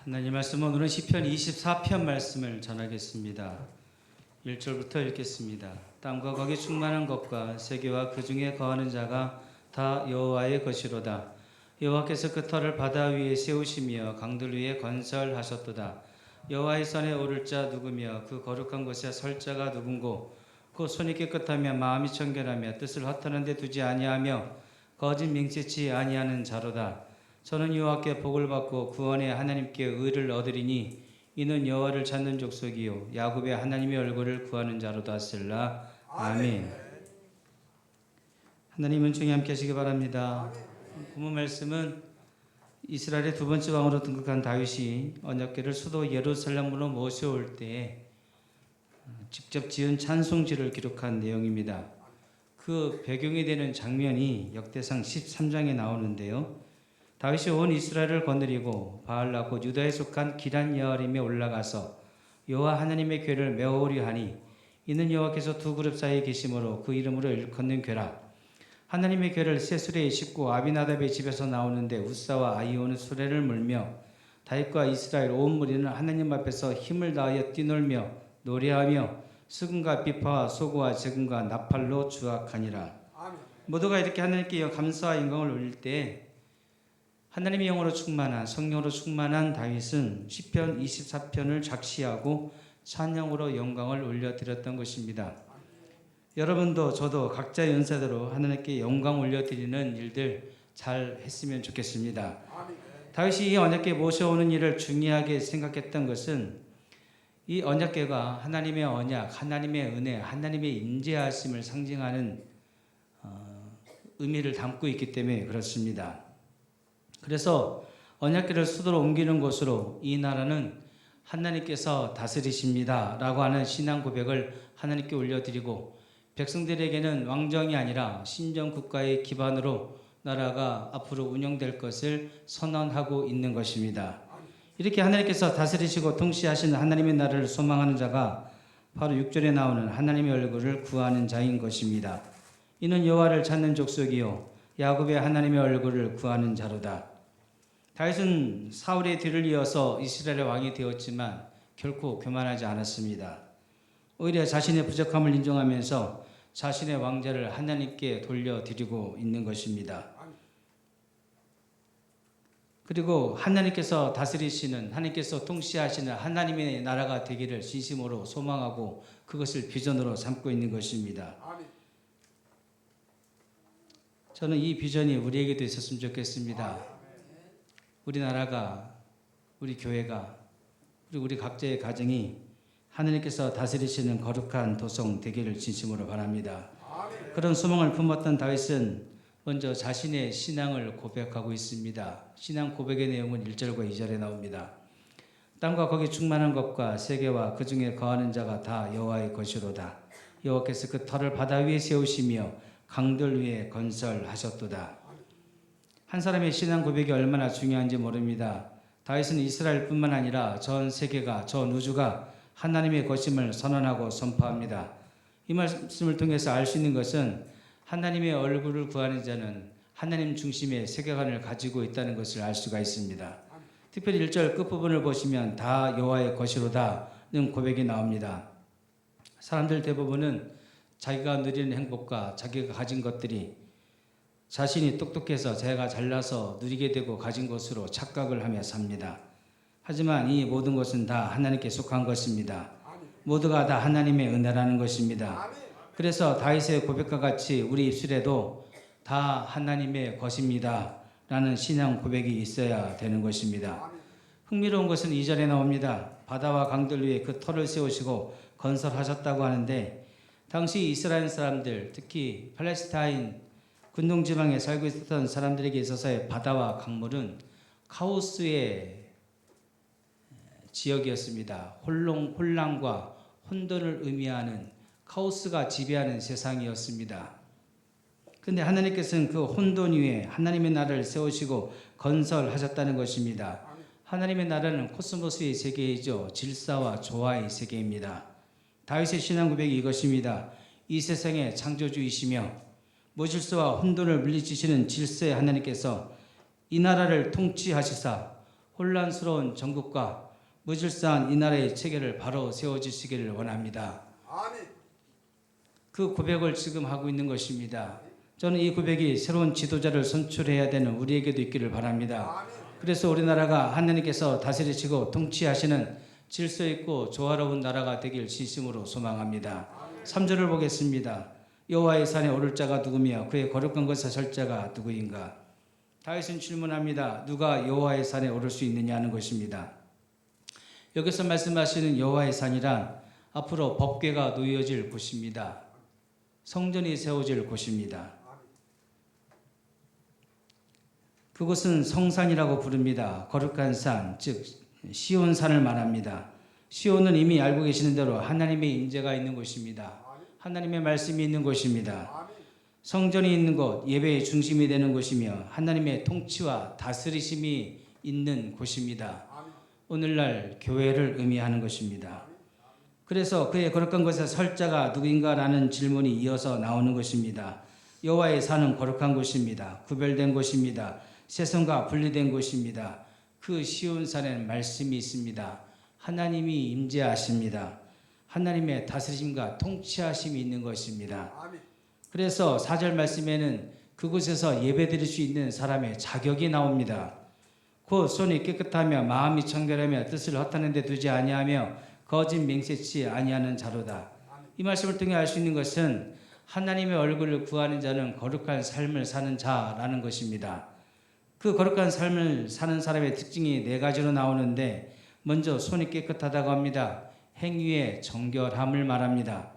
하나님 말씀 오늘은 시편 24편 말씀을 전하겠습니다. 1절부터 읽겠습니다. 땅과 거기 충만한 것과 세계와 그 중에 거하는 자가 다 여호와의 것이로다. 여호와께서 그 터를 바다 위에 세우시며 강들 위에 건설하셨도다. 여호와의 산에 오를 자 누구며 그 거룩한 곳에 설 자가 누군고 그 손이 깨끗하며 마음이 청결하며 뜻을 허탄한 데 두지 아니하며 거짓 맹세치 아니하는 자로다. 저는 여호와께 복을 받고 구원의 하나님께 의를 얻으리니 이는 여호와를 찾는 족속이요 야곱의 하나님의 얼굴을 구하는 자로다. 셀라. 아멘. 하나님은 중에 함께 하시기 바랍니다. 본문 말씀은 이스라엘의 두 번째 왕으로 등극한 다윗이 언약궤를 수도 예루살렘으로 모셔올 때 직접 지은 찬송지를 기록한 내용입니다. 그 배경이 되는 장면이 역대상 13장에 나오는데요. 다윗이 온 이스라엘을 거느리고 바알라 곧 유다에 속한 기란 여아림에 올라가서 여호와 하나님의 궤를 메어오려 하니 이는 여호와께서 두 그룹 사이에 계심으로 그 이름으로 일컫는 궤라. 하나님의 궤를 세수레에 싣고 아비나답의 집에서 나오는데 우사와 아이오는 수레를 물며 다윗과 이스라엘 온 무리는 하나님 앞에서 힘을 다하여 뛰놀며 노래하며 수금과 비파와 소고와 재금과 나팔로 주악하니라. 모두가 이렇게 하나님께 감사와 영광을 올릴 때 하나님의 영으로 충만한 성령으로 충만한 다윗은 시편 24편을 작시하고 찬양으로 영광을 올려드렸던 것입니다. 여러분도 저도 각자의 은사대로 하나님께 영광 올려드리는 일들 잘 했으면 좋겠습니다. 다윗이 이 언약궤 모셔오는 일을 중요하게 생각했던 것은 이 언약궤가 하나님의 언약, 하나님의 은혜, 하나님의 임재하심을 상징하는 의미를 담고 있기 때문에 그렇습니다. 그래서 언약궤를 수도로 옮기는 곳으로 이 나라는 하나님께서 다스리십니다 라고 하는 신앙 고백을 하나님께 올려드리고 백성들에게는 왕정이 아니라 신정국가의 기반으로 나라가 앞으로 운영될 것을 선언하고 있는 것입니다. 이렇게 하나님께서 다스리시고 통치하시는 하나님의 나라를 소망하는 자가 바로 6절에 나오는 하나님의 얼굴을 구하는 자인 것입니다. 이는 여호와를 찾는 족속이요 야곱의 하나님의 얼굴을 구하는 자로다. 다윗은 사울의 뒤를 이어서 이스라엘의 왕이 되었지만 결코 교만하지 않았습니다. 오히려 자신의 부족함을 인정하면서 자신의 왕자를 하나님께 돌려드리고 있는 것입니다. 그리고 하나님께서 다스리시는, 하나님께서 통치하시는 하나님의 나라가 되기를 진심으로 소망하고 그것을 비전으로 삼고 있는 것입니다. 저는 이 비전이 우리에게도 있었으면 좋겠습니다. 우리 나라가, 우리 교회가, 그리고 우리 각자의 가정이 하나님께서 다스리시는 거룩한 도성 되기를 진심으로 바랍니다. 그런 소망을 품었던 다윗은 먼저 자신의 신앙을 고백하고 있습니다. 신앙 고백의 내용은 1절과 2절에 나옵니다. 땅과 거기 충만한 것과 세계와 그 중에 거하는 자가 다 여호와의 것이로다. 여호와께서 그 터를 바다 위에 세우시며 강들 위에 건설하셨도다. 한 사람의 신앙 고백이 얼마나 중요한지 모릅니다. 다윗은 이스라엘뿐만 아니라 전 세계가, 전 우주가 하나님의 것임을 선언하고 선포합니다. 이 말씀을 통해서 알 수 있는 것은 하나님의 얼굴을 구하는 자는 하나님 중심의 세계관을 가지고 있다는 것을 알 수가 있습니다. 특별히 1절 끝부분을 보시면 다 여호와의 것이로다는 고백이 나옵니다. 사람들 대부분은 자기가 누리는 행복과 자기가 가진 것들이 자신이 똑똑해서 자기가 잘나서 누리게 되고 가진 것으로 착각을 하며 삽니다. 하지만 이 모든 것은 다 하나님께 속한 것입니다. 모두가 다 하나님의 은혜라는 것입니다. 그래서 다윗의 고백과 같이 우리 입술에도 다 하나님의 것입니다 라는 신앙 고백이 있어야 되는 것입니다. 흥미로운 것은 2절에 나옵니다. 바다와 강들 위에 그 터를 세우시고 건설하셨다고 하는데 당시 이스라엘 사람들, 특히 팔레스타인 근동지방에 살고 있었던 사람들에게 있어서의 바다와 강물은 카오스의 지역이었습니다. 혼란과 혼돈을 의미하는 카오스가 지배하는 세상이었습니다. 그런데 하나님께서는 그 혼돈 위에 하나님의 나라를 세우시고 건설하셨다는 것입니다. 하나님의 나라는 코스모스의 세계이죠. 질서와 조화의 세계입니다. 다윗의 신앙 고백이 이것입니다. 이 세상의 창조주이시며 무질서와 혼돈을 물리치시는 질서의 하나님께서 이 나라를 통치하시사 혼란스러운 정국과 무질서한 이 나라의 체계를 바로 세워주시기를 원합니다. 아멘. 그 고백을 지금 하고 있는 것입니다. 저는 이 고백이 새로운 지도자를 선출해야 되는 우리에게도 있기를 바랍니다. 아멘. 그래서 우리나라가 하나님께서 다스리시고 통치하시는 질서 있고 조화로운 나라가 되길 진심으로 소망합니다. 3절을 보겠습니다. 여호와의 산에 오를 자가 누구며 그의 거룩한 곳에 설 자가 누구인가? 다윗은 질문합니다. 누가 여호와의 산에 오를 수 있느냐 는 것입니다. 여기서 말씀하시는 여호와의 산이란 앞으로 법궤가 놓여질 곳입니다. 성전이 세워질 곳입니다. 그곳은 성산이라고 부릅니다. 거룩한 산, 즉 시온산을 말합니다. 시온은 이미 알고 계시는 대로 하나님의 임재가 있는 곳입니다. 하나님의 말씀이 있는 곳입니다. 성전이 있는 곳, 예배의 중심이 되는 곳이며 하나님의 통치와 다스리심이 있는 곳입니다. 오늘날 교회를 의미하는 것입니다. 그래서 그의 거룩한 곳에 설 자가 누구인가라는 질문이 이어서 나오는 것입니다. 여호와의 산은 거룩한 곳입니다. 구별된 곳입니다. 세상과 분리된 곳입니다. 그 시온산에는 말씀이 있습니다. 하나님이 임재하십니다. 하나님의 다스리심과 통치하심이 있는 것입니다. 그래서 4절 말씀에는 그곳에서 예배드릴 수 있는 사람의 자격이 나옵니다. 곧 손이 깨끗하며 마음이 청결하며 뜻을 허탄한 데 두지 아니하며 거짓 맹세치 아니하는 자로다. 이 말씀을 통해 알 수 있는 것은 하나님의 얼굴을 구하는 자는 거룩한 삶을 사는 자라는 것입니다. 그 거룩한 삶을 사는 사람의 특징이 4가지로 나오는데 먼저 손이 깨끗하다고 합니다. 행위의 정결함을 말합니다.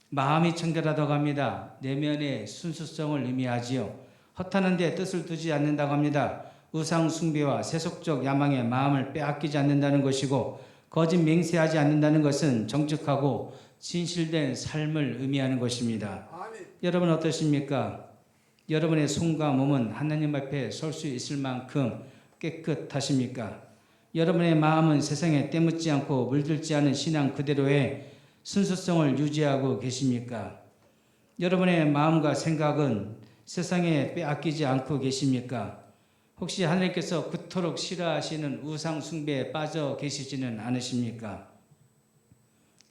마음이 청결하다고 합니다. 내면의 순수성을 의미하지요. 허탄한 데 뜻을 두지 않는다고 합니다. 우상 숭배와 세속적 야망에 마음을 빼앗기지 않는다는 것이고 거짓 맹세하지 않는다는 것은 정직하고 진실된 삶을 의미하는 것입니다. 여러분 어떠십니까? 여러분의 손과 몸은 하나님 앞에 설 수 있을 만큼 깨끗하십니까? 여러분의 마음은 세상에 때묻지 않고 물들지 않은 신앙 그대로의 순수성을 유지하고 계십니까? 여러분의 마음과 생각은 세상에 빼앗기지 않고 계십니까? 혹시 하나님께서 그토록 싫어하시는 우상 숭배에 빠져 계시지는 않으십니까?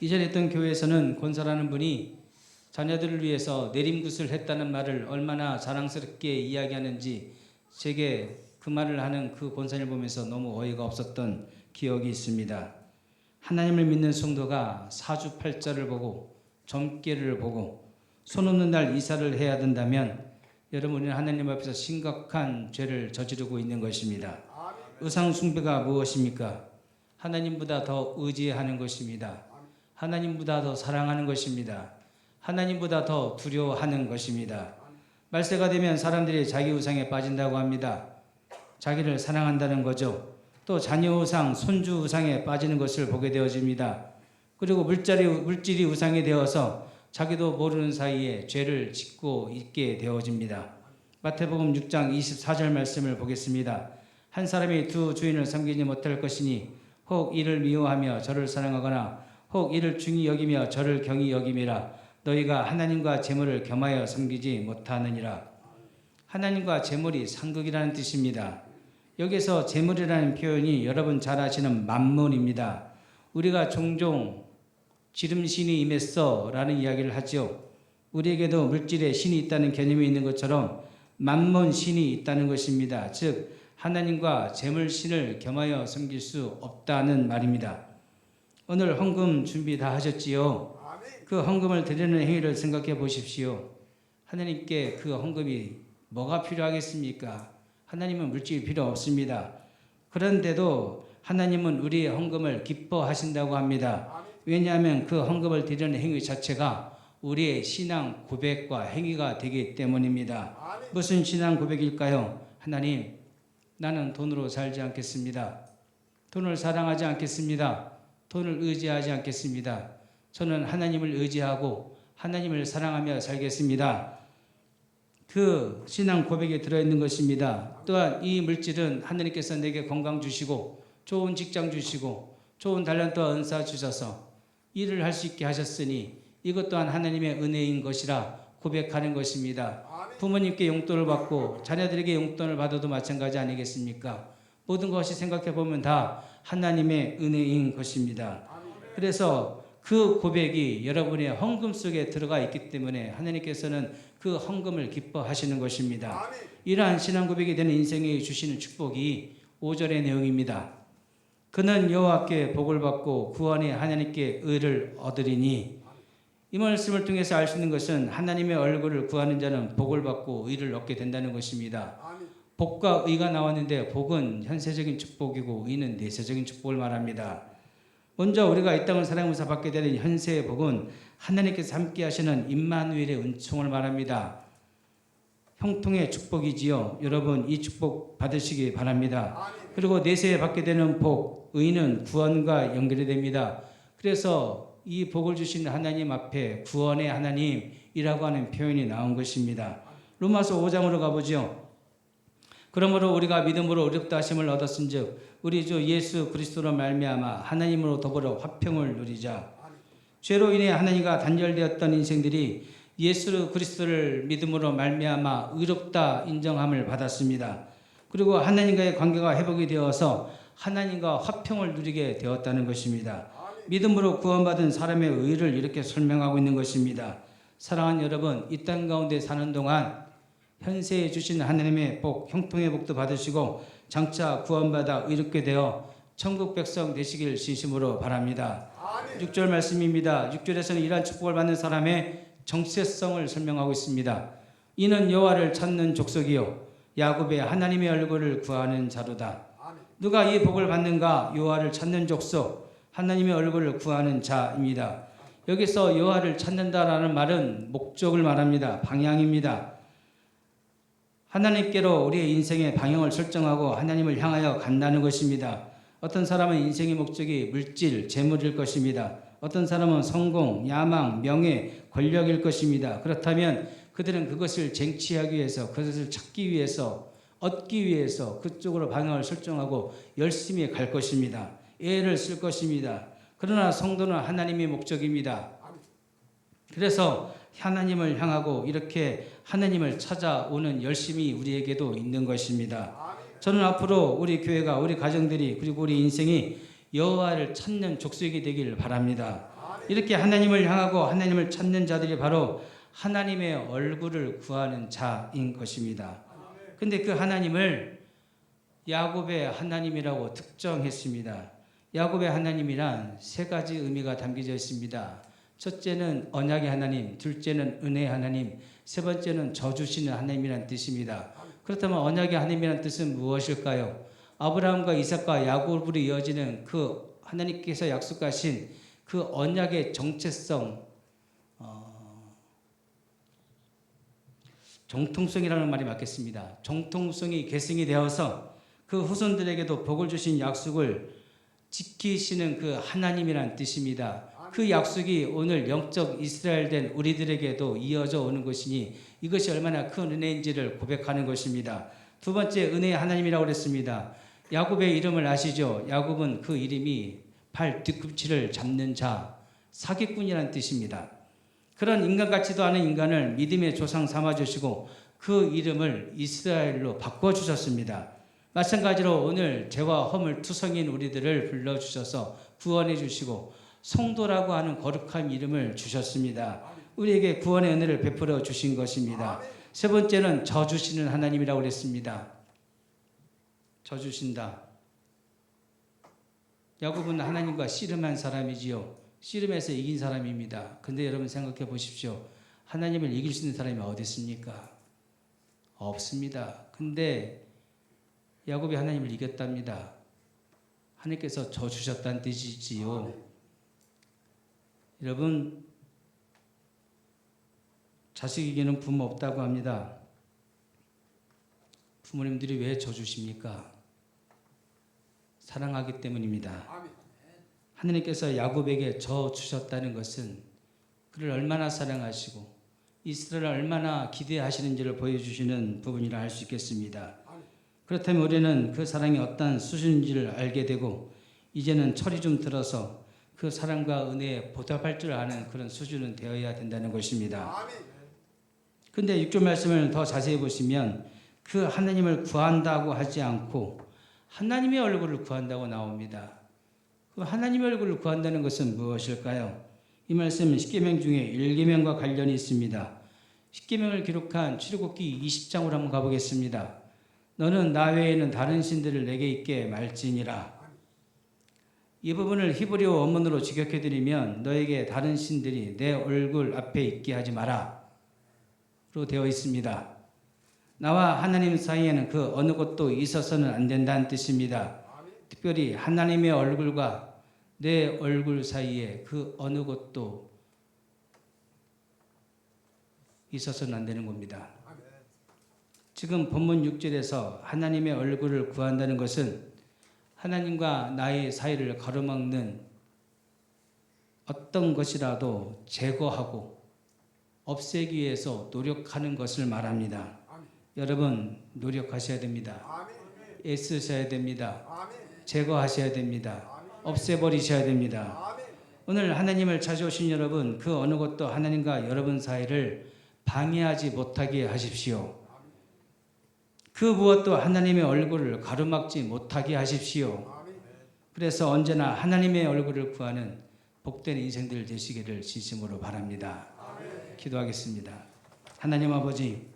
이전에 있던 교회에서는 권사라는 분이 자녀들을 위해서 내림굿을 했다는 말을 얼마나 자랑스럽게 이야기하는지 제게 그 말을 하는 그 권사를 보면서 너무 어이가 없었던 기억이 있습니다. 하나님을 믿는 성도가 사주팔자를 보고 점괘를 보고 손 없는 날 이사를 해야 된다면 여러분은 하나님 앞에서 심각한 죄를 저지르고 있는 것입니다. 우상 숭배가 무엇입니까? 하나님보다 더 의지하는 것입니다. 하나님보다 더 사랑하는 것입니다. 하나님보다 더 두려워하는 것입니다. 말세가 되면 사람들이 자기 우상에 빠진다고 합니다. 자기를 사랑한다는 거죠. 또 자녀 우상, 손주 우상에 빠지는 것을 보게 되어집니다. 그리고 물질이 우상이 되어서 자기도 모르는 사이에 죄를 짓고 있게 되어집니다. 마태복음 6장 24절 말씀을 보겠습니다. 한 사람이 두 주인을 섬기지 못할 것이니 혹 이를 미워하며 저를 사랑하거나 혹 이를 중히 여기며 저를 경히 여김이라. 너희가 하나님과 재물을 겸하여 섬기지 못하느니라. 하나님과 재물이 상극이라는 뜻입니다. 여기서 재물이라는 표현이 여러분 잘 아시는 만문입니다. 우리가 종종 지름신이 임했어 라는 이야기를 하죠. 우리에게도 물질의 신이 있다는 개념이 있는 것처럼 만문신이 있다는 것입니다. 즉 하나님과 재물신을 겸하여 섬길 수 없다는 말입니다. 오늘 헌금 준비 다 하셨지요? 그 헌금을 드리는 행위를 생각해 보십시오. 하나님께 그 헌금이 뭐가 필요하겠습니까? 하나님은 물질이 필요 없습니다. 그런데도 하나님은 우리의 헌금을 기뻐하신다고 합니다. 왜냐하면 그 헌금을 드리는 행위 자체가 우리의 신앙 고백과 행위가 되기 때문입니다. 무슨 신앙 고백일까요? 하나님, 나는 돈으로 살지 않겠습니다. 돈을 사랑하지 않겠습니다. 돈을 의지하지 않겠습니다. 저는 하나님을 의지하고 하나님을 사랑하며 살겠습니다. 그 신앙 고백에 들어있는 것입니다. 또한 이 물질은 하나님께서 내게 건강 주시고 좋은 직장 주시고 좋은 달란트와 은사 주셔서 일을 할 수 있게 하셨으니 이것 또한 하나님의 은혜인 것이라 고백하는 것입니다. 부모님께 용돈을 받고 자녀들에게 용돈을 받아도 마찬가지 아니겠습니까? 모든 것이 생각해 보면 다 하나님의 은혜인 것입니다. 그래서 그 고백이 여러분의 헌금 속에 들어가 있기 때문에 하나님께서는 그 헌금을 기뻐하시는 것입니다. 이러한 신앙 고백이 되는 인생에 주시는 축복이 5절의 내용입니다. 그는 여호와께 복을 받고 구원의 하나님께 의를 얻으리니. 이 말씀을 통해서 알 수 있는 것은 하나님의 얼굴을 구하는 자는 복을 받고 의를 얻게 된다는 것입니다. 복과 의가 나왔는데 복은 현세적인 축복이고 의는 내세적인 축복을 말합니다. 먼저 우리가 이 땅을 살아가면서 받게 되는 현세의 복은 하나님께서 함께 하시는 임마누엘의 은총을 말합니다. 형통의 축복이지요. 여러분 이 축복 받으시기 바랍니다. 그리고 내세에 받게 되는 복, 의는 구원과 연결이 됩니다. 그래서 이 복을 주신 하나님 앞에 구원의 하나님이라고 하는 표현이 나온 것입니다. 로마서 5장으로 가보죠. 그러므로 우리가 믿음으로 의롭다 하심을 얻었은즉 우리 주 예수 그리스도로 말미암아 하나님으로 더불어 화평을 누리자. 죄로 인해 하나님과 단절되었던 인생들이 예수 그리스도를 믿음으로 말미암아 의롭다 인정함을 받았습니다. 그리고 하나님과의 관계가 회복이 되어서 하나님과 화평을 누리게 되었다는 것입니다. 믿음으로 구원받은 사람의 의를 이렇게 설명하고 있는 것입니다. 사랑하는 여러분, 이 땅 가운데 사는 동안 현세에 주신 하나님의 복, 형통의 복도 받으시고 장차 구원받아 의롭게 되어 천국 백성 되시길 진심으로 바랍니다. 6절 말씀입니다. 6절에서는 이러한 축복을 받는 사람의 정체성을 설명하고 있습니다. 이는 여호와를 찾는 족속이요 야곱의 하나님의 얼굴을 구하는 자로다. 누가 이 복을 받는가? 여호와를 찾는 족속, 하나님의 얼굴을 구하는 자입니다. 여기서 여호와를 찾는다라는 말은 목적을 말합니다. 방향입니다. 하나님께로 우리의 인생의 방향을 설정하고 하나님을 향하여 간다는 것입니다. 어떤 사람은 인생의 목적이 물질, 재물일 것입니다. 어떤 사람은 성공, 야망, 명예, 권력일 것입니다. 그렇다면 그들은 그것을 쟁취하기 위해서, 그것을 찾기 위해서, 얻기 위해서 그쪽으로 방향을 설정하고 열심히 갈 것입니다. 애를 쓸 것입니다. 그러나 성도는 하나님의 목적입니다. 그래서 하나님을 향하고 이렇게 하나님을 찾아오는 열심이 우리에게도 있는 것입니다. 저는 앞으로 우리 교회가, 우리 가정들이, 그리고 우리 인생이 여호와를 찾는 족속이 되길 바랍니다. 이렇게 하나님을 향하고 하나님을 찾는 자들이 바로 하나님의 얼굴을 구하는 자인 것입니다. 근데 그 하나님을 야곱의 하나님이라고 특정했습니다. 야곱의 하나님이란 세 가지 의미가 담겨져 있습니다. 첫째는 언약의 하나님, 둘째는 은혜의 하나님, 세 번째는 저주시는 하나님이란 뜻입니다. 그렇다면 언약의 하나님이란 뜻은 무엇일까요? 아브라함과 이삭과 야곱으로 이어지는 그 하나님께서 약속하신 그 언약의 정체성, 정통성이라는 말이 맞겠습니다. 정통성이 계승이 되어서 그 후손들에게도 복을 주신 약속을 지키시는 그 하나님이란 뜻입니다. 그 약속이 오늘 영적 이스라엘 된 우리들에게도 이어져 오는 것이니 이것이 얼마나 큰 은혜인지를 고백하는 것입니다. 두 번째, 은혜의 하나님이라고 그랬습니다. 야곱의 이름을 아시죠? 야곱은 그 이름이 발 뒤꿈치를 잡는 자, 사기꾼이라는 뜻입니다. 그런 인간 같지도 않은 인간을 믿음의 조상 삼아주시고 그 이름을 이스라엘로 바꿔주셨습니다. 마찬가지로 오늘 죄와 허물 투성인 우리들을 불러주셔서 구원해 주시고 성도라고 하는 거룩한 이름을 주셨습니다. 우리에게 구원의 은혜를 베풀어 주신 것입니다. 세 번째는 저주시는 하나님이라고 그랬습니다. 저주신다. 야곱은 하나님과 씨름한 사람이지요. 씨름해서 이긴 사람입니다. 근데 여러분 생각해 보십시오. 하나님을 이길 수 있는 사람이 어디 있습니까? 없습니다. 근데 야곱이 하나님을 이겼답니다. 하나님께서 저주셨다는 뜻이지요. 여러분, 자식에게는 부모 없다고 합니다. 부모님들이 왜 저주십니까? 사랑하기 때문입니다. 하나님께서 야곱에게 저주셨다는 것은 그를 얼마나 사랑하시고 이스라엘을 얼마나 기대하시는지를 보여주시는 부분이라 할 수 있겠습니다. 그렇다면 우리는 그 사랑이 어떤 수준인지를 알게 되고 이제는 철이 좀 들어서 그 사랑과 은혜에 보답할 줄 아는 그런 수준은 되어야 된다는 것입니다. 근데 6절 말씀을 더 자세히 보시면 그 하나님을 구한다고 하지 않고 하나님의 얼굴을 구한다고 나옵니다. 그럼 하나님의 얼굴을 구한다는 것은 무엇일까요? 이 말씀은 십계명 중에 1계명과 관련이 있습니다. 십계명을 기록한 출애굽기 20장으로 한번 가보겠습니다. 너는 나 외에는 다른 신들을 내게 있게 말지니라. 이 부분을 히브리어 원문으로 직역해드리면 너에게 다른 신들이 내 얼굴 앞에 있게 하지 마라 로 되어 있습니다. 나와 하나님 사이에는 그 어느 곳도 있어서는 안 된다는 뜻입니다. 특별히 하나님의 얼굴과 내 얼굴 사이에 그 어느 곳도 있어서는 안 되는 겁니다. 지금 본문 6절에서 하나님의 얼굴을 구한다는 것은 하나님과 나의 사이를 가로막는 어떤 것이라도 제거하고 없애기 위해서 노력하는 것을 말합니다. 여러분 노력하셔야 됩니다. 애쓰셔야 됩니다. 제거하셔야 됩니다. 없애버리셔야 됩니다. 오늘 하나님을 찾아오신 여러분, 그 어느 것도 하나님과 여러분 사이를 방해하지 못하게 하십시오. 그 무엇도 하나님의 얼굴을 가로막지 못하게 하십시오. 그래서 언제나 하나님의 얼굴을 구하는 복된 인생들 되시기를 진심으로 바랍니다. 기도하겠습니다. 하나님 아버지,